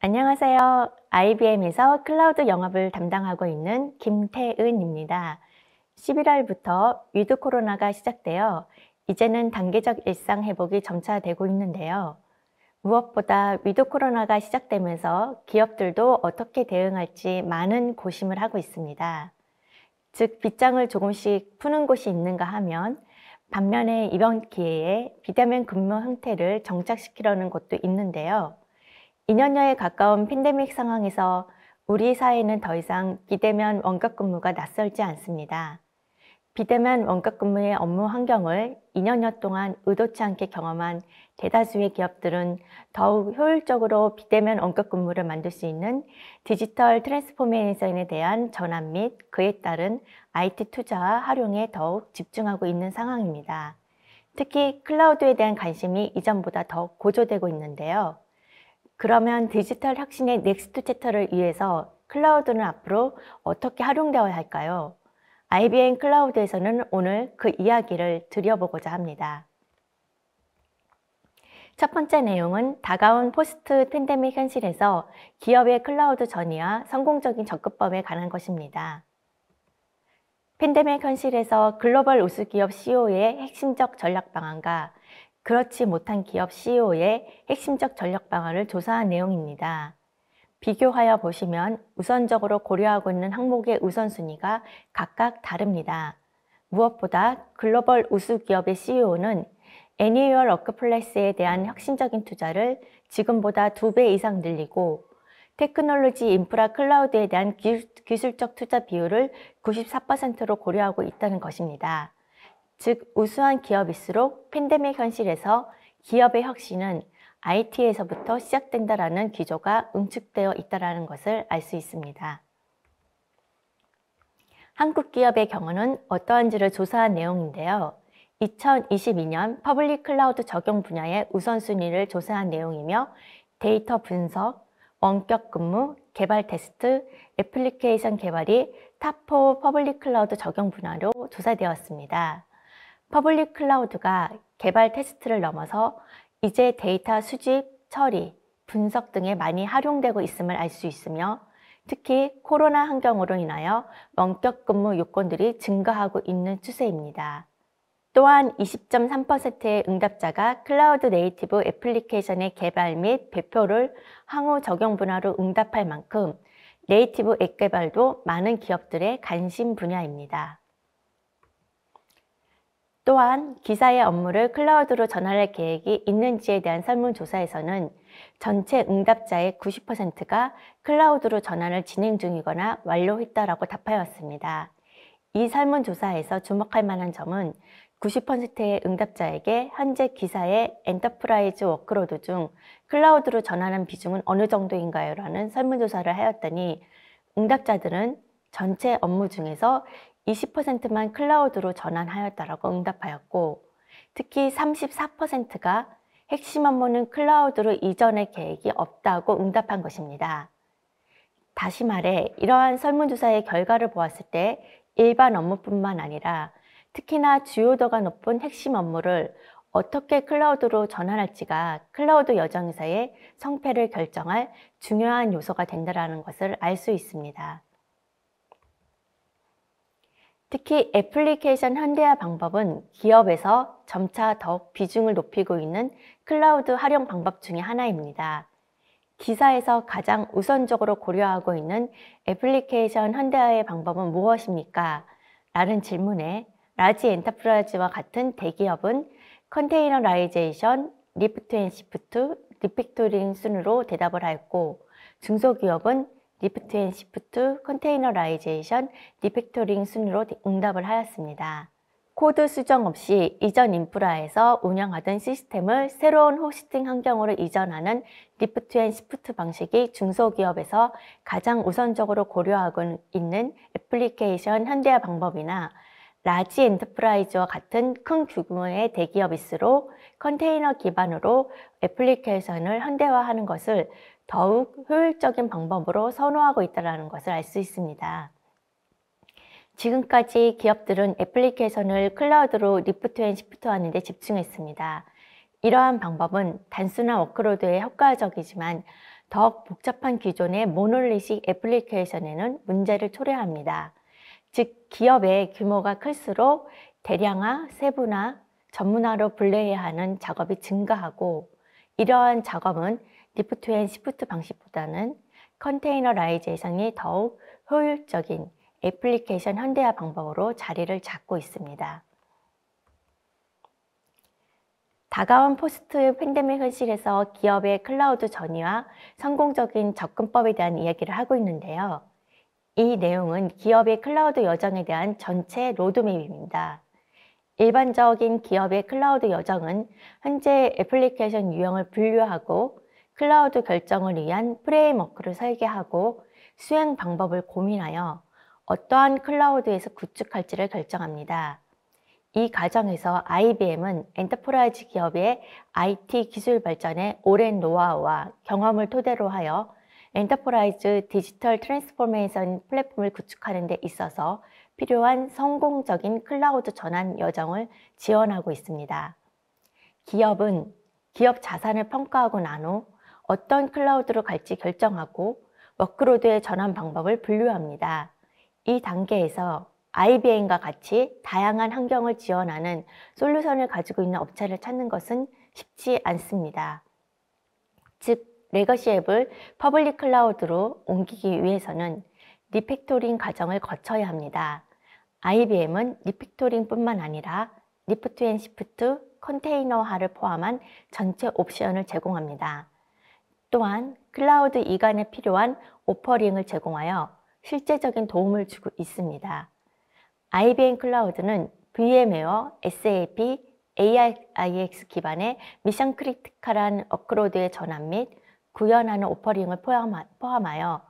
안녕하세요. IBM에서 클라우드 영업을 담당하고 있는 김태은입니다. 11월부터 위드 코로나가 시작되어 이제는 단계적 일상 회복이 점차 되고 있는데요. 무엇보다 위드 코로나가 시작되면서 기업들도 어떻게 대응할지 많은 고심을 하고 있습니다. 즉, 빗장을 조금씩 푸는 곳이 있는가 하면 반면에 이번 기회에 비대면 근무 형태를 정착시키려는 곳도 있는데요. 2년여에 가까운 팬데믹 상황에서 우리 사회는 더 이상 비대면 원격 근무가 낯설지 않습니다. 비대면 원격 근무의 업무 환경을 2년여 동안 의도치 않게 경험한 대다수의 기업들은 더욱 효율적으로 비대면 원격 근무를 만들 수 있는 디지털 트랜스포메이션에 대한 전환 및 그에 따른 IT 투자와 활용에 더욱 집중하고 있는 상황입니다. 특히 클라우드에 대한 관심이 이전보다 더 고조되고 있는데요. 그러면 디지털 혁신의 넥스트 챕터를 위해서 클라우드는 앞으로 어떻게 활용되어야 할까요? IBM 클라우드에서는 오늘 그 이야기를 드려보고자 합니다. 첫 번째 내용은 다가온 포스트 팬데믹 현실에서 기업의 클라우드 전이와 성공적인 접근법에 관한 것입니다. 팬데믹 현실에서 글로벌 우수 기업 CEO의 핵심적 전략 방안과 그렇지 못한 기업 CEO의 핵심적 전략 방안을 조사한 내용입니다. 비교하여 보시면 우선적으로 고려하고 있는 항목의 우선순위가 각각 다릅니다. 무엇보다 글로벌 우수 기업의 CEO는 애니얼 워크플레이스에 대한 혁신적인 투자를 지금보다 2배 이상 늘리고 테크놀로지 인프라 클라우드에 대한 기술적 투자 비율을 94%로 고려하고 있다는 것입니다. 즉, 우수한 기업일수록 팬데믹 현실에서 기업의 혁신은 IT에서부터 시작된다라는 기조가 응축되어 있다는 것을 알 수 있습니다. 한국 기업의 경우는 어떠한지를 조사한 내용인데요. 2022년 퍼블릭 클라우드 적용 분야의 우선순위를 조사한 내용이며 데이터 분석, 원격 근무, 개발 테스트, 애플리케이션 개발이 탑4 퍼블릭 클라우드 적용 분야로 조사되었습니다. 퍼블릭 클라우드가 개발 테스트를 넘어서 이제 데이터 수집, 처리, 분석 등에 많이 활용되고 있음을 알 수 있으며 특히 코로나 환경으로 인하여 원격 근무 요건들이 증가하고 있는 추세입니다. 또한 20.3%의 응답자가 클라우드 네이티브 애플리케이션의 개발 및 배포를 향후 적용 분야로 응답할 만큼 네이티브 앱 개발도 많은 기업들의 관심 분야입니다. 또한 기사의 업무를 클라우드로 전환할 계획이 있는지에 대한 설문조사에서는 전체 응답자의 90%가 클라우드로 전환을 진행 중이거나 완료했다라고 답하였습니다. 이 설문조사에서 주목할 만한 점은 90%의 응답자에게 현재 기사의 엔터프라이즈 워크로드 중 클라우드로 전환한 비중은 어느 정도인가요? 라는 설문조사를 하였더니 응답자들은 전체 업무 중에서 20%만 클라우드로 전환하였다라고 응답하였고 특히 34%가 핵심 업무는 클라우드로 이전의 계획이 없다고 응답한 것입니다. 다시 말해 이러한 설문조사의 결과를 보았을 때 일반 업무뿐만 아니라 특히나 주요도가 높은 핵심 업무를 어떻게 클라우드로 전환할지가 클라우드 여정에서의 성패를 결정할 중요한 요소가 된다는 것을 알 수 있습니다. 특히 애플리케이션 현대화 방법은 기업에서 점차 더욱 비중을 높이고 있는 클라우드 활용 방법 중의 하나입니다. 기사에서 가장 우선적으로 고려하고 있는 애플리케이션 현대화의 방법은 무엇입니까? 라는 질문에 라지 엔터프라이즈와 같은 대기업은 컨테이너라이제이션, 리프트 앤 시프트, 리팩토링 순으로 대답을 하였고 중소기업은 리프트 앤 시프트, 컨테이너라이제이션, 리팩토링 순으로 응답을 하였습니다. 코드 수정 없이 이전 인프라에서 운영하던 시스템을 새로운 호스팅 환경으로 이전하는 리프트 앤 시프트 방식이 중소기업에서 가장 우선적으로 고려하고 있는 애플리케이션 현대화 방법이나 라지 엔터프라이즈와 같은 큰 규모의 대기업일수록 컨테이너 기반으로 애플리케이션을 현대화하는 것을 더욱 효율적인 방법으로 선호하고 있다는 것을 알 수 있습니다. 지금까지 기업들은 애플리케이션을 클라우드로 리프트 앤 시프트 하는 데 집중했습니다. 이러한 방법은 단순한 워크로드에 효과적이지만 더욱 복잡한 기존의 모놀리식 애플리케이션에는 문제를 초래합니다. 즉, 기업의 규모가 클수록 대량화, 세분화, 전문화로 분類해야 하는 작업이 증가하고, 이러한 작업은 리프트 앤 시프트 방식보다는 컨테이너라이제이션이 더욱 효율적인 애플리케이션 현대화 방법으로 자리를 잡고 있습니다. 다가온 포스트 팬데믹 현실에서 기업의 클라우드 전이와 성공적인 접근법에 대한 이야기를 하고 있는데요. 이 내용은 기업의 클라우드 여정에 대한 전체 로드맵입니다. 일반적인 기업의 클라우드 여정은 현재 애플리케이션 유형을 분류하고 클라우드 결정을 위한 프레임워크를 설계하고 수행 방법을 고민하여 어떠한 클라우드에서 구축할지를 결정합니다. 이 과정에서 IBM은 엔터프라이즈 기업의 IT 기술 발전에 오랜 노하우와 경험을 토대로 하여 엔터프라이즈 디지털 트랜스포메이션 플랫폼을 구축하는 데 있어서 필요한 성공적인 클라우드 전환 여정을 지원하고 있습니다. 기업은 기업 자산을 평가하고 난 후 어떤 클라우드로 갈지 결정하고 워크로드의 전환 방법을 분류합니다. 이 단계에서 IBM과 같이 다양한 환경을 지원하는 솔루션을 가지고 있는 업체를 찾는 것은 쉽지 않습니다. 즉, 레거시 앱을 퍼블릭 클라우드로 옮기기 위해서는 리팩토링 과정을 거쳐야 합니다. IBM은 리팩토링뿐만 아니라 리프트 앤 시프트, 컨테이너화를 포함한 전체 옵션을 제공합니다. 또한 클라우드 이관에 필요한 오퍼링을 제공하여 실제적인 도움을 주고 있습니다. IBM 클라우드는 VM웨어, SAP, AIX 기반의 미션 크리티컬한 워크로드의 전환 및 구현하는 오퍼링을 포함하여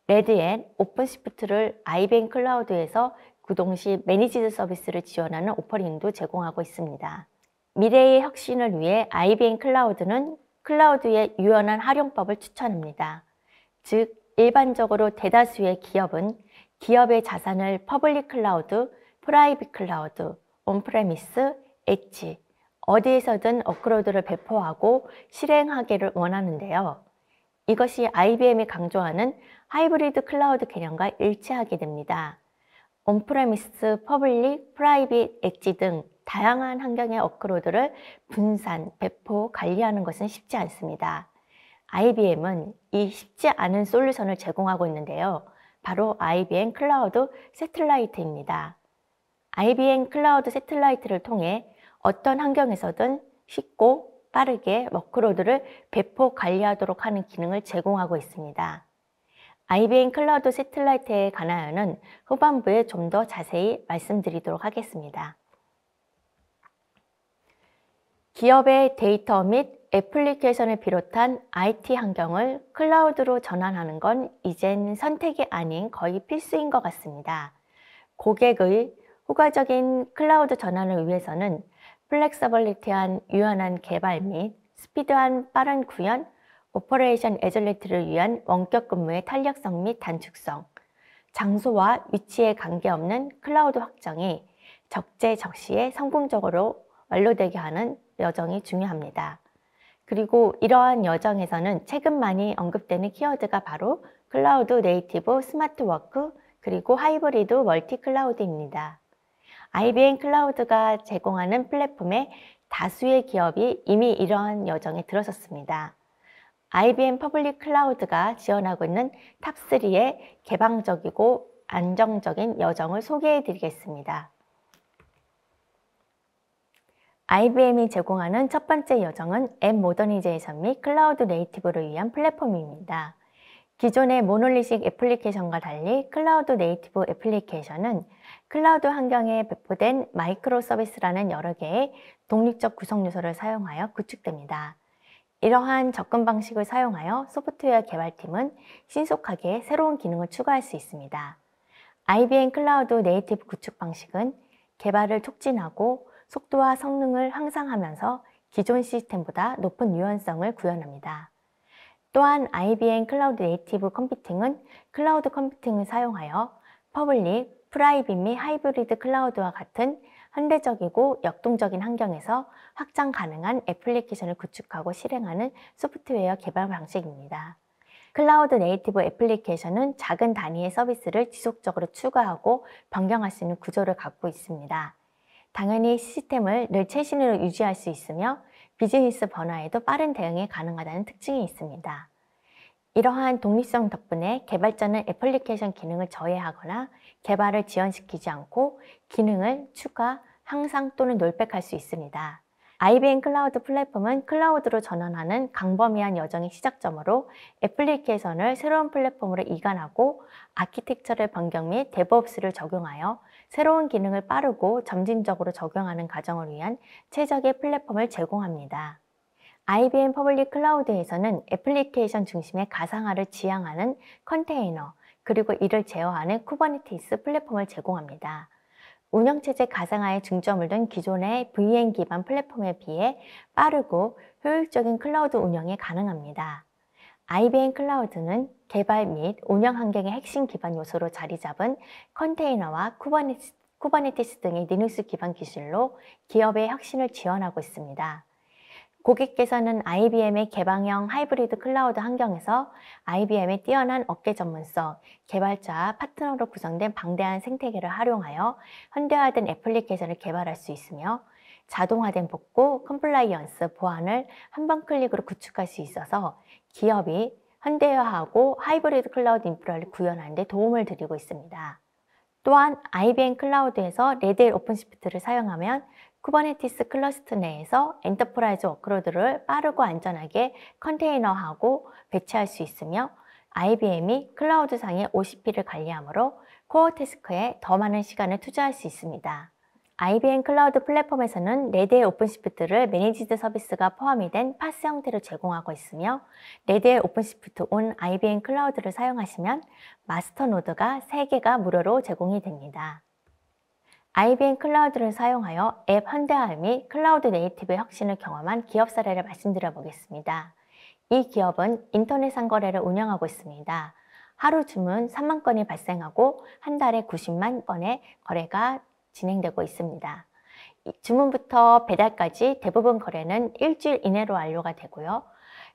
레드 앤 오픈시프트를 IBM 클라우드에서 구동시 매니지드 서비스를 지원하는 오퍼링도 제공하고 있습니다. 미래의 혁신을 위해 IBM 클라우드는 클라우드의 유연한 활용법을 추천합니다. 즉, 일반적으로 대다수의 기업은 기업의 자산을 퍼블릭 클라우드, 프라이빗 클라우드, 온프레미스, 엣지, 어디에서든 워크로드를 배포하고 실행하기를 원하는데요. 이것이 IBM이 강조하는 하이브리드 클라우드 개념과 일치하게 됩니다. 온프레미스, 퍼블릭, 프라이빗, 엣지 등 다양한 환경의 워크로드를 분산, 배포, 관리하는 것은 쉽지 않습니다. IBM은 이 쉽지 않은 솔루션을 제공하고 있는데요. 바로 IBM 클라우드 새틀라이트입니다. IBM 클라우드 새틀라이트를 통해 어떤 환경에서든 쉽고 빠르게 워크로드를 배포 관리하도록 하는 기능을 제공하고 있습니다. IBM 클라우드 새틀라이트에 관하여는 후반부에 좀 더 자세히 말씀드리도록 하겠습니다. 기업의 데이터 및 애플리케이션을 비롯한 IT 환경을 클라우드로 전환하는 건 이젠 선택이 아닌 거의 필수인 것 같습니다. 고객의 효과적인 클라우드 전환을 위해서는 플렉서블리티한 유연한 개발 및 스피드한 빠른 구현, 오퍼레이션 애질리티를 위한 원격 근무의 탄력성 및 단축성, 장소와 위치에 관계없는 클라우드 확장이 적재적시에 성공적으로 완료되게 하는 여정이 중요합니다. 그리고 이러한 여정에서는 최근 많이 언급되는 키워드가 바로 클라우드 네이티브, 스마트 워크, 그리고 하이브리드 멀티 클라우드입니다. IBM 클라우드가 제공하는 플랫폼에 다수의 기업이 이미 이러한 여정에 들어섰습니다. IBM 퍼블릭 클라우드가 지원하고 있는 탑3의 개방적이고 안정적인 여정을 소개해 드리겠습니다. IBM이 제공하는 첫 번째 여정은 앱 모더니제이션 및 클라우드 네이티브를 위한 플랫폼입니다. 기존의 모놀리식 애플리케이션과 달리 클라우드 네이티브 애플리케이션은 클라우드 환경에 배포된 마이크로 서비스라는 여러 개의 독립적 구성 요소를 사용하여 구축됩니다. 이러한 접근 방식을 사용하여 소프트웨어 개발팀은 신속하게 새로운 기능을 추가할 수 있습니다. IBM 클라우드 네이티브 구축 방식은 개발을 촉진하고 속도와 성능을 향상하면서 기존 시스템보다 높은 유연성을 구현합니다. 또한 IBM 클라우드 네이티브 컴퓨팅은 클라우드 컴퓨팅을 사용하여 퍼블릭, 프라이빗 및 하이브리드 클라우드와 같은 현대적이고 역동적인 환경에서 확장 가능한 애플리케이션을 구축하고 실행하는 소프트웨어 개발 방식입니다. 클라우드 네이티브 애플리케이션은 작은 단위의 서비스를 지속적으로 추가하고 변경할 수 있는 구조를 갖고 있습니다. 당연히 시스템을 늘 최신으로 유지할 수 있으며 비즈니스 변화에도 빠른 대응이 가능하다는 특징이 있습니다. 이러한 독립성 덕분에 개발자는 애플리케이션 기능을 저해하거나 개발을 지연시키지 않고 기능을 추가, 향상 또는 롤백할 수 있습니다. IBM 클라우드 플랫폼은 클라우드로 전환하는 광범위한 여정의 시작점으로 애플리케이션을 새로운 플랫폼으로 이관하고 아키텍처를 변경 및 데브옵스를 적용하여 새로운 기능을 빠르고 점진적으로 적용하는 과정을 위한 최적의 플랫폼을 제공합니다. IBM 퍼블릭 클라우드에서는 애플리케이션 중심의 가상화를 지향하는 컨테이너, 그리고 이를 제어하는 쿠버네티스 플랫폼을 제공합니다. 운영체제 가상화에 중점을 둔 기존의 VM 기반 플랫폼에 비해 빠르고 효율적인 클라우드 운영이 가능합니다. IBM 클라우드는 개발 및 운영 환경의 핵심 기반 요소로 자리 잡은 컨테이너와 쿠버네티스 등의 리눅스 기반 기술로 기업의 혁신을 지원하고 있습니다. 고객께서는 IBM의 개방형 하이브리드 클라우드 환경에서 IBM의 뛰어난 업계 전문성, 개발자, 파트너로 구성된 방대한 생태계를 활용하여 현대화된 애플리케이션을 개발할 수 있으며 자동화된 복구, 컴플라이언스, 보안을 한 번 클릭으로 구축할 수 있어서 기업이 현대화하고 하이브리드 클라우드 인프라를 구현하는 데 도움을 드리고 있습니다. 또한 IBM 클라우드에서 레드햇 오픈시프트를 사용하면 쿠버네티스 클러스터 내에서 엔터프라이즈 워크로드를 빠르고 안전하게 컨테이너하고 배치할 수 있으며 IBM이 클라우드상의 OCP를 관리하므로 코어 태스크에 더 많은 시간을 투자할 수 있습니다. IBM 클라우드 플랫폼에서는 레드햇 오픈시프트를 매니지드 서비스가 포함이 된 파스 형태로 제공하고 있으며 레드햇 오픈시프트 온 IBM 클라우드를 사용하시면 마스터 노드가 3개가 무료로 제공이 됩니다. IBM 클라우드를 사용하여 앱 현대화 및 클라우드 네이티브 혁신을 경험한 기업 사례를 말씀드려 보겠습니다. 이 기업은 인터넷 상거래를 운영하고 있습니다. 하루 주문 3만 건이 발생하고 한 달에 90만 건의 거래가 진행되고 있습니다. 주문부터 배달까지 대부분 거래는 일주일 이내로 완료가 되고요.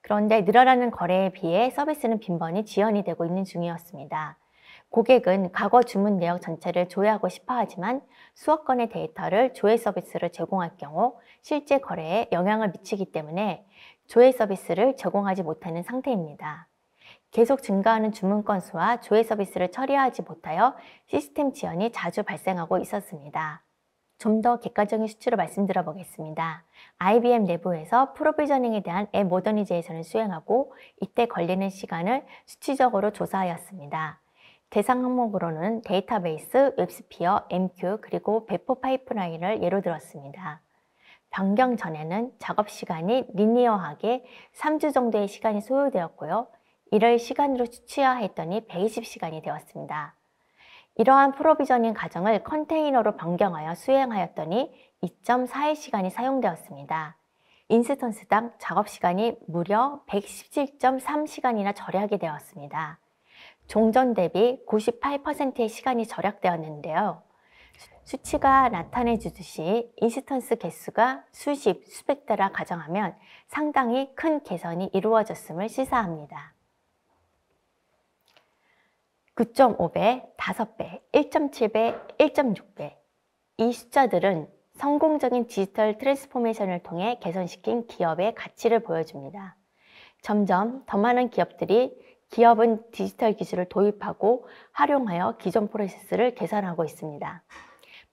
그런데 늘어나는 거래에 비해 서비스는 빈번히 지연이 되고 있는 중이었습니다. 고객은 과거 주문 내역 전체를 조회하고 싶어 하지만 수억 건의 데이터를 조회 서비스를 제공할 경우 실제 거래에 영향을 미치기 때문에 조회 서비스를 제공하지 못하는 상태입니다. 계속 증가하는 주문 건수와 조회 서비스를 처리하지 못하여 시스템 지연이 자주 발생하고 있었습니다. 좀 더 객관적인 수치로 말씀드려 보겠습니다. IBM 내부에서 프로비저닝에 대한 앱 모더니제이션을 수행하고 이때 걸리는 시간을 수치적으로 조사하였습니다. 대상 항목으로는 데이터베이스, 웹스피어, MQ, 그리고 배포 파이프라인을 예로 들었습니다. 변경 전에는 작업 시간이 리니어하게 3주 정도의 시간이 소요되었고요. 이를 시간으로 수치화했더니 120시간이 되었습니다. 이러한 프로비저닝 과정을 컨테이너로 변경하여 수행하였더니 2.4일 시간이 사용되었습니다. 인스턴스당 작업 시간이 무려 117.3시간이나 절약이 되었습니다. 종전 대비 98%의 시간이 절약되었는데요. 수치가 나타내 주듯이 인스턴스 개수가 수십, 수백 대라 가정하면 상당히 큰 개선이 이루어졌음을 시사합니다. 9.5배, 5배, 1.7배, 1.6배. 이 숫자들은 성공적인 디지털 트랜스포메이션을 통해 개선시킨 기업의 가치를 보여줍니다. 점점 더 많은 기업들이 기업은 디지털 기술을 도입하고 활용하여 기존 프로세스를 개선하고 있습니다.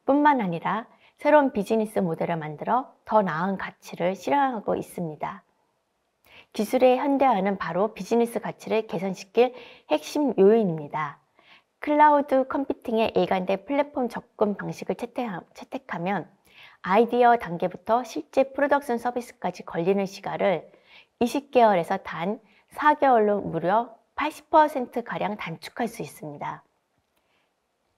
뿐만 아니라 새로운 비즈니스 모델을 만들어 더 나은 가치를 실현하고 있습니다. 기술의 현대화는 바로 비즈니스 가치를 개선시킬 핵심 요인입니다. 클라우드 컴퓨팅의 일관된 플랫폼 접근 방식을 채택하면 아이디어 단계부터 실제 프로덕션 서비스까지 걸리는 시간을 20개월에서 단 4개월로 무려 80%가량 단축할 수 있습니다.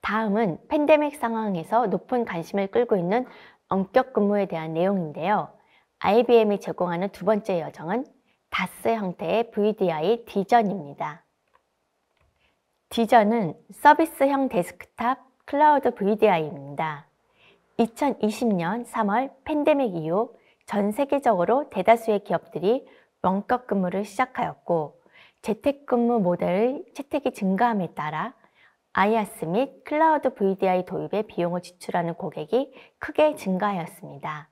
다음은 팬데믹 상황에서 높은 관심을 끌고 있는 원격 근무에 대한 내용인데요. IBM이 제공하는 두 번째 여정은 다스 형태의 VDI 디전입니다. 디전은 서비스형 데스크탑 클라우드 VDI입니다. 2020년 3월 팬데믹 이후 전 세계적으로 대다수의 기업들이 원격 근무를 시작하였고 재택근무 모델의 채택이 증가함에 따라 IaaS 및 클라우드 VDI 도입에 비용을 지출하는 고객이 크게 증가하였습니다.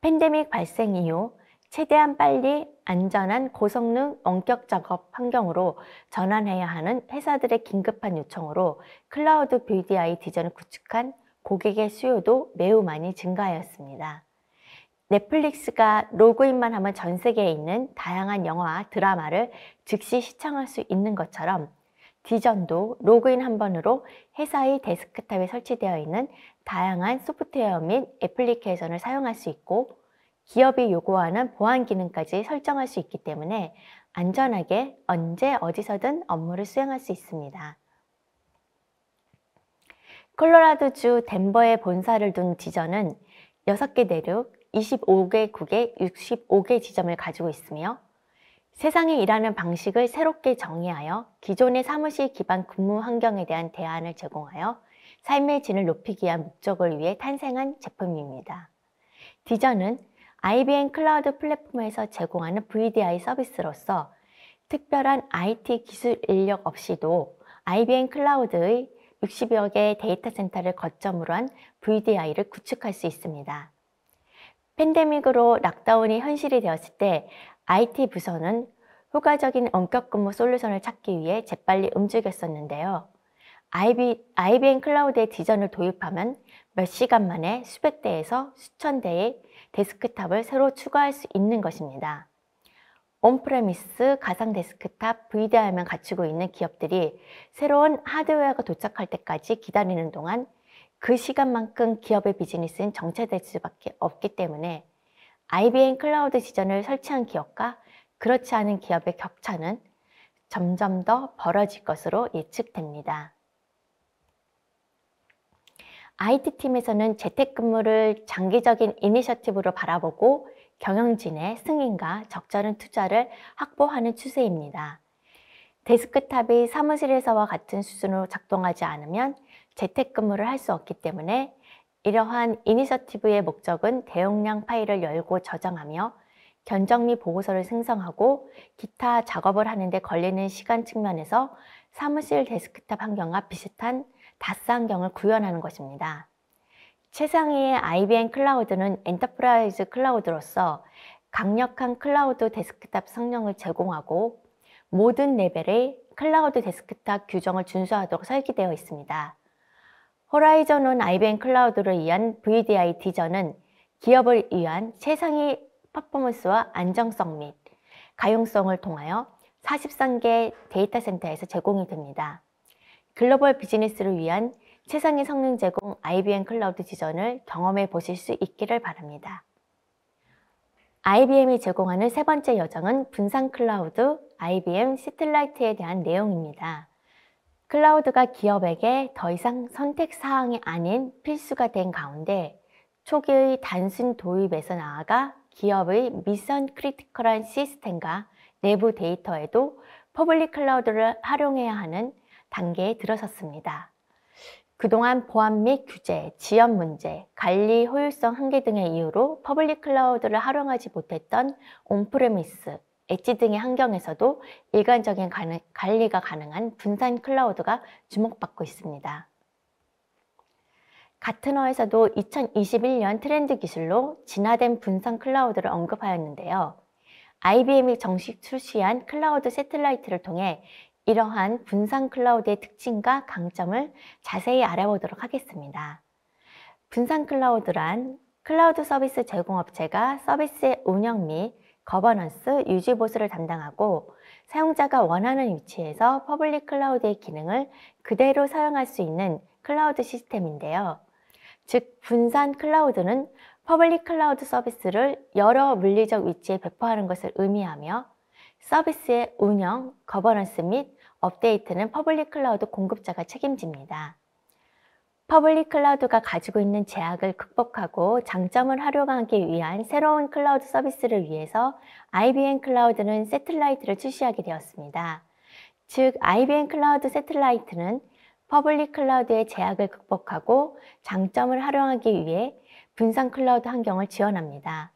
팬데믹 발생 이후 최대한 빨리 안전한 고성능 원격 작업 환경으로 전환해야 하는 회사들의 긴급한 요청으로 클라우드 VDI 디자인을 구축한 고객의 수요도 매우 많이 증가하였습니다. 넷플릭스가 로그인만 하면 전 세계에 있는 다양한 영화와 드라마를 즉시 시청할 수 있는 것처럼 디전도 로그인 한 번으로 회사의 데스크탑에 설치되어 있는 다양한 소프트웨어 및 애플리케이션을 사용할 수 있고 기업이 요구하는 보안 기능까지 설정할 수 있기 때문에 안전하게 언제 어디서든 업무를 수행할 수 있습니다. 콜로라도주 덴버에 본사를 둔 디전은 6개 대륙 25개국의 65개 지점을 가지고 있으며 세상에 일하는 방식을 새롭게 정의하여 기존의 사무실 기반 근무 환경에 대한 대안을 제공하여 삶의 질을 높이기 위한 목적을 위해 탄생한 제품입니다. 디전은 IBM 클라우드 플랫폼에서 제공하는 VDI 서비스로서 특별한 IT 기술 인력 없이도 IBM 클라우드의 60여 개의 데이터 센터를 거점으로 한 VDI를 구축할 수 있습니다. 팬데믹으로 락다운이 현실이 되었을 때 IT 부서는 효과적인 원격 근무 솔루션을 찾기 위해 재빨리 움직였었는데요. IBM 클라우드의 디전을 도입하면 몇 시간 만에 수백 대에서 수천 대의 데스크탑을 새로 추가할 수 있는 것입니다. 온프레미스 가상 데스크탑 VDI만 갖추고 있는 기업들이 새로운 하드웨어가 도착할 때까지 기다리는 동안 그 시간만큼 기업의 비즈니스는 정체될 수밖에 없기 때문에 IBM 클라우드 디전을 설치한 기업과 그렇지 않은 기업의 격차는 점점 더 벌어질 것으로 예측됩니다. IT팀에서는 재택근무를 장기적인 이니셔티브로 바라보고 경영진의 승인과 적절한 투자를 확보하는 추세입니다. 데스크탑이 사무실에서와 같은 수준으로 작동하지 않으면 재택근무를 할 수 없기 때문에 이러한 이니셔티브의 목적은 대용량 파일을 열고 저장하며 견적 및 보고서를 생성하고 기타 작업을 하는 데 걸리는 시간 측면에서 사무실 데스크탑 환경과 비슷한 다스 환경을 구현하는 것입니다. 최상위의 IBM 클라우드는 엔터프라이즈 클라우드로서 강력한 클라우드 데스크탑 성능을 제공하고 모든 레벨의 클라우드 데스크탑 규정을 준수하도록 설계되어 있습니다. 호라이즌온 IBM 클라우드를 위한 VDI 디전은 기업을 위한 최상위 퍼포먼스와 안정성 및 가용성을 통하여 43개 데이터 센터에서 제공이 됩니다. 글로벌 비즈니스를 위한 최상의 성능 제공 IBM 클라우드 디전을 경험해 보실 수 있기를 바랍니다. IBM이 제공하는 세 번째 여정은 분산 클라우드 IBM 세틀라이트에 대한 내용입니다. 클라우드가 기업에게 더 이상 선택 사항이 아닌 필수가 된 가운데 초기의 단순 도입에서 나아가 기업의 미션 크리티컬한 시스템과 내부 데이터에도 퍼블릭 클라우드를 활용해야 하는 단계에 들어섰습니다. 그동안 보안 및 규제, 지연 문제, 관리 효율성 한계 등의 이유로 퍼블릭 클라우드를 활용하지 못했던 온프레미스, 엣지 등의 환경에서도 일관적인 관리가 가능한 분산 클라우드가 주목받고 있습니다. 가트너에서도 2021년 트렌드 기술로 진화된 분산 클라우드를 언급하였는데요. IBM이 정식 출시한 클라우드 세틀라이트를 통해 이러한 분산 클라우드의 특징과 강점을 자세히 알아보도록 하겠습니다. 분산 클라우드란 클라우드 서비스 제공업체가 서비스의 운영 및 거버넌스, 유지 보수를 담당하고 사용자가 원하는 위치에서 퍼블릭 클라우드의 기능을 그대로 사용할 수 있는 클라우드 시스템인데요. 즉, 분산 클라우드는 퍼블릭 클라우드 서비스를 여러 물리적 위치에 배포하는 것을 의미하며 서비스의 운영, 거버넌스 및 업데이트는 퍼블릭 클라우드 공급자가 책임집니다. 퍼블릭 클라우드가 가지고 있는 제약을 극복하고 장점을 활용하기 위한 새로운 클라우드 서비스를 위해서 IBM 클라우드는 세틀라이트를 출시하게 되었습니다. 즉, IBM 클라우드 세틀라이트는 퍼블릭 클라우드의 제약을 극복하고 장점을 활용하기 위해 분산 클라우드 환경을 지원합니다.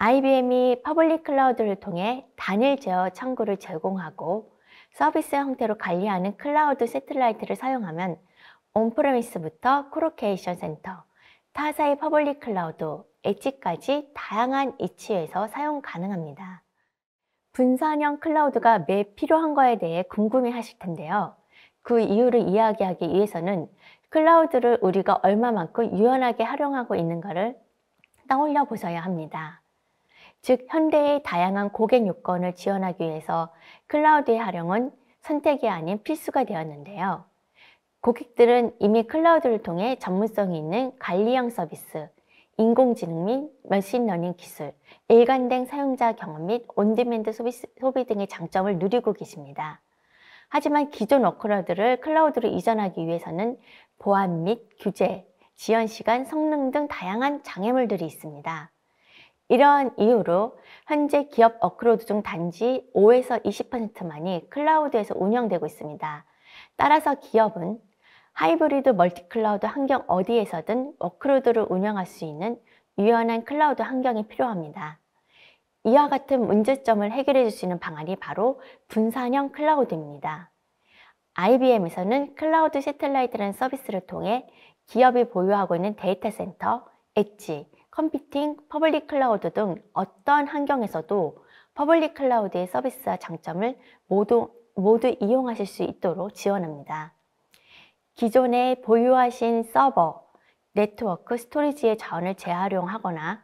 IBM이 퍼블릭 클라우드를 통해 단일 제어 창구를 제공하고 서비스 형태로 관리하는 클라우드 새틀라이트를 사용하면 온프레미스부터 콜로케이션 센터, 타사의 퍼블릭 클라우드, 엣지까지 다양한 위치에서 사용 가능합니다. 분산형 클라우드가 왜 필요한가에 대해 궁금해 하실 텐데요. 그 이유를 이야기하기 위해서는 클라우드를 우리가 얼마만큼 유연하게 활용하고 있는가를 떠올려 보셔야 합니다. 즉, 현대의 다양한 고객 요건을 지원하기 위해서 클라우드의 활용은 선택이 아닌 필수가 되었는데요. 고객들은 이미 클라우드를 통해 전문성이 있는 관리형 서비스, 인공지능 및 머신러닝 기술, 일관된 사용자 경험 및 온디맨드 소비 등의 장점을 누리고 계십니다. 하지만 기존 워크로드를 클라우드로 이전하기 위해서는 보안 및 규제, 지연 시간, 성능 등 다양한 장애물들이 있습니다. 이러한 이유로 현재 기업 워크로드 중 단지 5에서 20%만이 클라우드에서 운영되고 있습니다. 따라서 기업은 하이브리드 멀티클라우드 환경 어디에서든 워크로드를 운영할 수 있는 유연한 클라우드 환경이 필요합니다. 이와 같은 문제점을 해결해 줄 수 있는 방안이 바로 분산형 클라우드입니다. IBM에서는 클라우드 새틀라이트라는 서비스를 통해 기업이 보유하고 있는 데이터 센터, 엣지, 컴퓨팅, 퍼블릭 클라우드 등 어떤 환경에서도 퍼블릭 클라우드의 서비스와 장점을 모두 이용하실 수 있도록 지원합니다. 기존에 보유하신 서버, 네트워크, 스토리지의 자원을 재활용하거나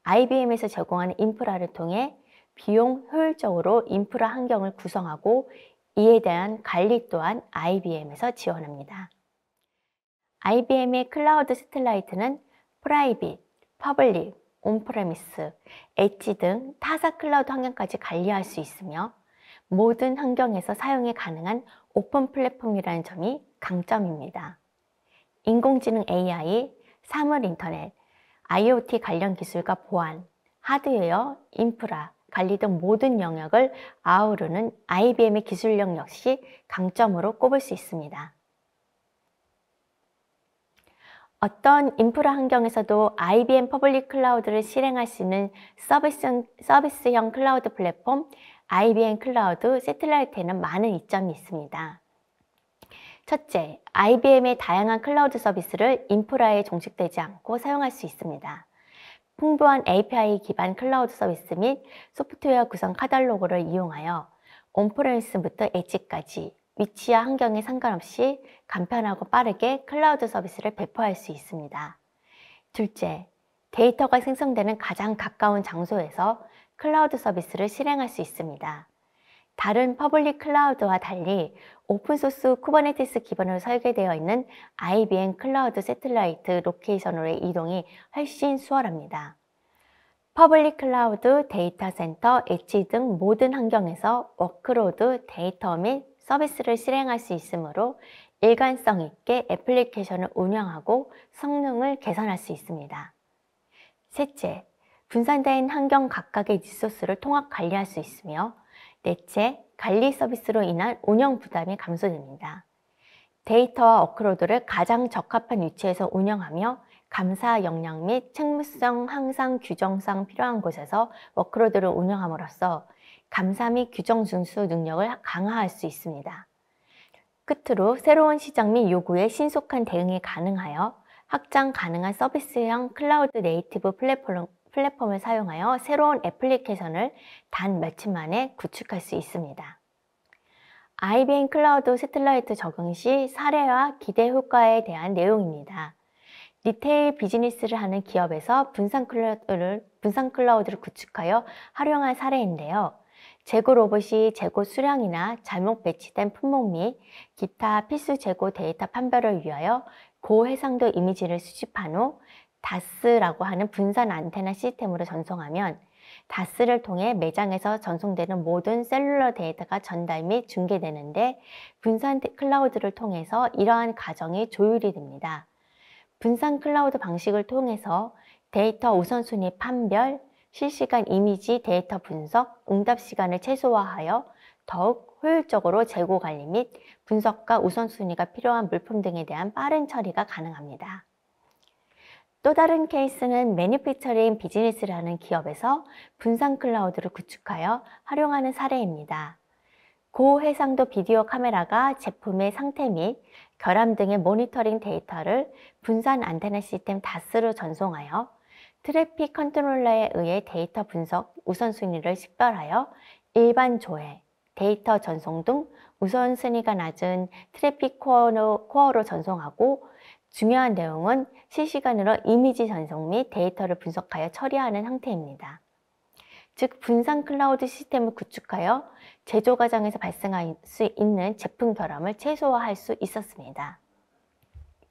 IBM에서 제공하는 인프라를 통해 비용 효율적으로 인프라 환경을 구성하고 이에 대한 관리 또한 IBM에서 지원합니다. IBM의 클라우드 새틀라이트는 프라이빗, 퍼블릭, 온프레미스, 엣지 등 타사 클라우드 환경까지 관리할 수 있으며 모든 환경에서 사용이 가능한 오픈 플랫폼이라는 점이 강점입니다. 인공지능 AI, 사물 인터넷, IoT 관련 기술과 보안, 하드웨어, 인프라, 관리 등 모든 영역을 아우르는 IBM의 기술력 역시 강점으로 꼽을 수 있습니다. 어떤 인프라 환경에서도 IBM 퍼블릭 클라우드를 실행할 수 있는 서비스형 클라우드 플랫폼 IBM 클라우드 새틀라이트에는 많은 이점이 있습니다. 첫째, IBM의 다양한 클라우드 서비스를 인프라에 종식되지 않고 사용할 수 있습니다. 풍부한 API 기반 클라우드 서비스 및 소프트웨어 구성 카탈로그를 이용하여 온프레미스부터 엣지까지 위치와 환경에 상관없이 간편하고 빠르게 클라우드 서비스를 배포할 수 있습니다. 둘째, 데이터가 생성되는 가장 가까운 장소에서 클라우드 서비스를 실행할 수 있습니다. 다른 퍼블릭 클라우드와 달리 오픈소스 쿠버네티스 기반으로 설계되어 있는 IBM 클라우드 새틀라이트 로케이션으로의 이동이 훨씬 수월합니다. 퍼블릭 클라우드, 데이터 센터, 엣지 등 모든 환경에서 워크로드, 데이터 및 서비스를 실행할 수 있으므로 일관성 있게 애플리케이션을 운영하고 성능을 개선할 수 있습니다. 셋째, 분산된 환경 각각의 리소스를 통합 관리할 수 있으며 넷째, 관리 서비스로 인한 운영 부담이 감소됩니다. 데이터와 워크로드를 가장 적합한 위치에서 운영하며 감사 역량 및 책무성 항상 규정상 필요한 곳에서 워크로드를 운영함으로써 감사 및 규정 준수 능력을 강화할 수 있습니다. 끝으로 새로운 시장 및 요구에 신속한 대응이 가능하여 확장 가능한 서비스형 클라우드 네이티브 플랫폼을 사용하여 새로운 애플리케이션을 단 며칠 만에 구축할 수 있습니다. IBM 클라우드 새틀라이트 적용 시 사례와 기대 효과에 대한 내용입니다. 리테일 비즈니스를 하는 기업에서 분산 클라우드를 구축하여 활용한 사례인데요. 재고 로봇이 재고 수량이나 잘못 배치된 품목 및 기타 필수 재고 데이터 판별을 위하여 고해상도 이미지를 수집한 후 DAS라고 하는 분산 안테나 시스템으로 전송하면 DAS를 통해 매장에서 전송되는 모든 셀룰러 데이터가 전달 및 중계되는데 분산 클라우드를 통해서 이러한 과정이 조율이 됩니다. 분산 클라우드 방식을 통해서 데이터 우선순위 판별, 실시간 이미지 데이터 분석, 응답 시간을 최소화하여 더욱 효율적으로 재고 관리 및 분석과 우선순위가 필요한 물품 등에 대한 빠른 처리가 가능합니다. 또 다른 케이스는 매니팩처링 비즈니스를 하는 기업에서 분산 클라우드를 구축하여 활용하는 사례입니다. 고해상도 비디오 카메라가 제품의 상태 및 결함 등의 모니터링 데이터를 분산 안테나 시스템 DAS로 전송하여 트래픽 컨트롤러에 의해 데이터 분석 우선순위를 식별하여 일반 조회, 데이터 전송 등 우선순위가 낮은 트래픽 코어로 전송하고 중요한 내용은 실시간으로 이미지 전송 및 데이터를 분석하여 처리하는 형태입니다. 즉, 분산 클라우드 시스템을 구축하여 제조 과정에서 발생할 수 있는 제품 결함을 최소화할 수 있었습니다.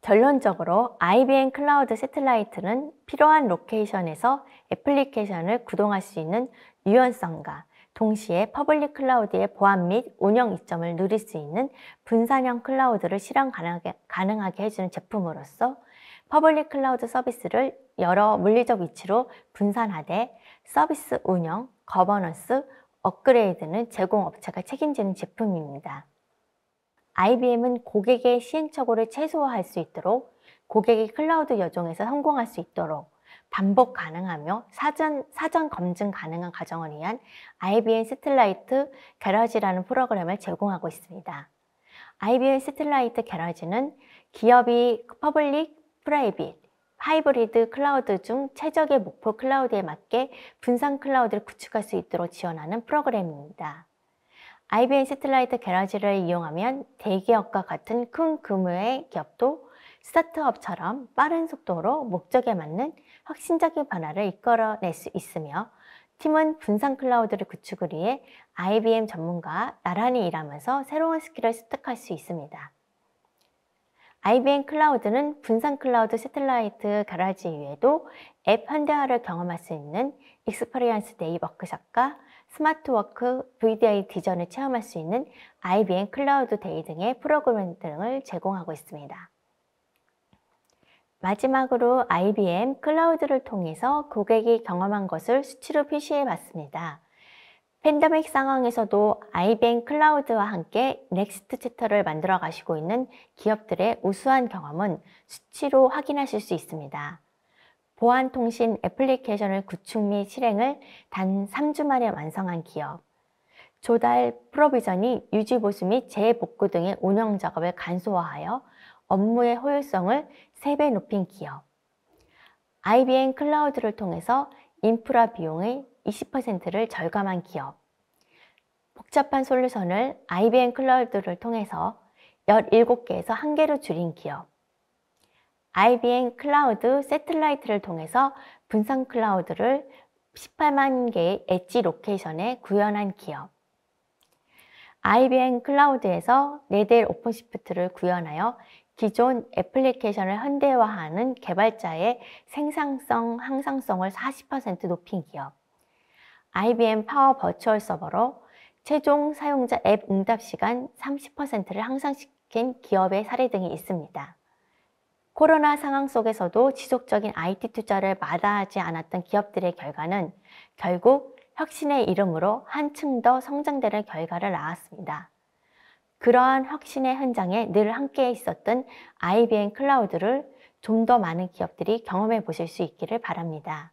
결론적으로 IBM 클라우드 새틀라이트는 필요한 로케이션에서 애플리케이션을 구동할 수 있는 유연성과 동시에 퍼블릭 클라우드의 보안 및 운영 이점을 누릴 수 있는 분산형 클라우드를 실현 가능하게 해주는 제품으로서 퍼블릭 클라우드 서비스를 여러 물리적 위치로 분산하되 서비스 운영, 거버넌스, 업그레이드는 제공업체가 책임지는 제품입니다. IBM은 고객의 시행착오를 최소화할 수 있도록 고객이 클라우드 여종에서 성공할 수 있도록 반복 가능하며 사전 검증 가능한 과정을 위한 IBM 새틀라이트 게러지라는 프로그램을 제공하고 있습니다. IBM 새틀라이트 게러지는 기업이 퍼블릭, 프라이빗, 하이브리드 클라우드 중 최적의 목표 클라우드에 맞게 분산 클라우드를 구축할 수 있도록 지원하는 프로그램입니다. IBM 새틀라이트 게러지를 이용하면 대기업과 같은 큰 규모의 기업도 스타트업처럼 빠른 속도로 목적에 맞는 혁신적인 변화를 이끌어낼 수 있으며 팀은 분산 클라우드를 구축을 위해 IBM 전문가와 나란히 일하면서 새로운 스킬을 습득할 수 있습니다. IBM 클라우드는 분산 클라우드 새틀라이트 게러지 이외에도 앱 현대화를 경험할 수 있는 익스퍼리언스 데이 워크숍과 스마트워크 VDI 디전을 체험할 수 있는 IBM 클라우드 데이 등의 프로그램 등을 제공하고 있습니다. 마지막으로 IBM 클라우드를 통해서 고객이 경험한 것을 수치로 표시해 봤습니다. 팬데믹 상황에서도 IBM 클라우드와 함께 넥스트 챕터를 만들어 가시고 있는 기업들의 우수한 경험은 수치로 확인하실 수 있습니다. 보안통신 애플리케이션을 구축 및 실행을 단 3주 만에 완성한 기업, 조달 프로비전이 유지 보수 및 재복구 등의 운영 작업을 간소화하여 업무의 효율성을 3배 높인 기업, IBM 클라우드를 통해서 인프라 비용의 20%를 절감한 기업, 복잡한 솔루션을 IBM 클라우드를 통해서 17개에서 1개로 줄인 기업, IBM 클라우드 새틀라이트를 통해서 분산 클라우드를 18만 개의 엣지 로케이션에 구현한 기업, IBM 클라우드에서 레델 오픈시프트를 구현하여 기존 애플리케이션을 현대화하는 개발자의 생산성, 항상성을 40% 높인 기업, IBM 파워 버추얼 서버로 최종 사용자 앱 응답 시간 30%를 향상시킨 기업의 사례 등이 있습니다. 코로나 상황 속에서도 지속적인 IT 투자를 마다하지 않았던 기업들의 결과는 결국 혁신의 이름으로 한층 더 성장되는 결과를 낳았습니다. 그러한 혁신의 현장에 늘 함께 있었던 IBM 클라우드를 좀 더 많은 기업들이 경험해 보실 수 있기를 바랍니다.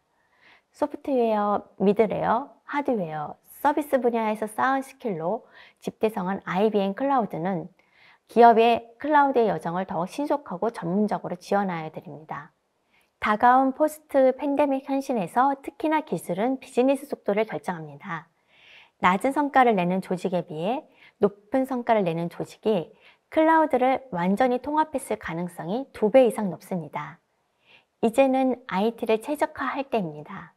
소프트웨어, 미드웨어, 하드웨어, 서비스 분야에서 쌓은 스킬로 집대성한 IBM 클라우드는 기업의 클라우드의 여정을 더욱 신속하고 전문적으로 지원하여 드립니다. 다가온 포스트 팬데믹 현실에서 특히나 기술은 비즈니스 속도를 결정합니다. 낮은 성과를 내는 조직에 비해 높은 성과를 내는 조직이 클라우드를 완전히 통합했을 가능성이 2배 이상 높습니다. 이제는 IT를 최적화할 때입니다.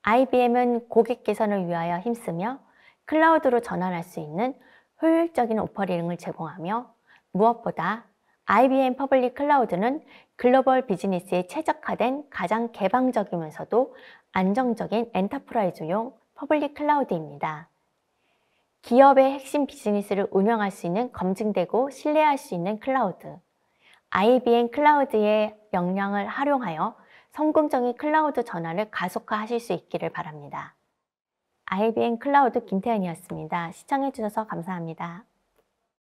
IBM은 고객 개선을 위하여 힘쓰며 클라우드로 전환할 수 있는 효율적인 오퍼레이팅을 제공하며 무엇보다 IBM 퍼블릭 클라우드는 글로벌 비즈니스에 최적화된 가장 개방적이면서도 안정적인 엔터프라이즈용 퍼블릭 클라우드입니다. 기업의 핵심 비즈니스를 운영할 수 있는 검증되고 신뢰할 수 있는 클라우드, IBM 클라우드의 역량을 활용하여 성공적인 클라우드 전환을 가속화하실 수 있기를 바랍니다. IBM 클라우드 김태현이었습니다. 시청해 주셔서 감사합니다.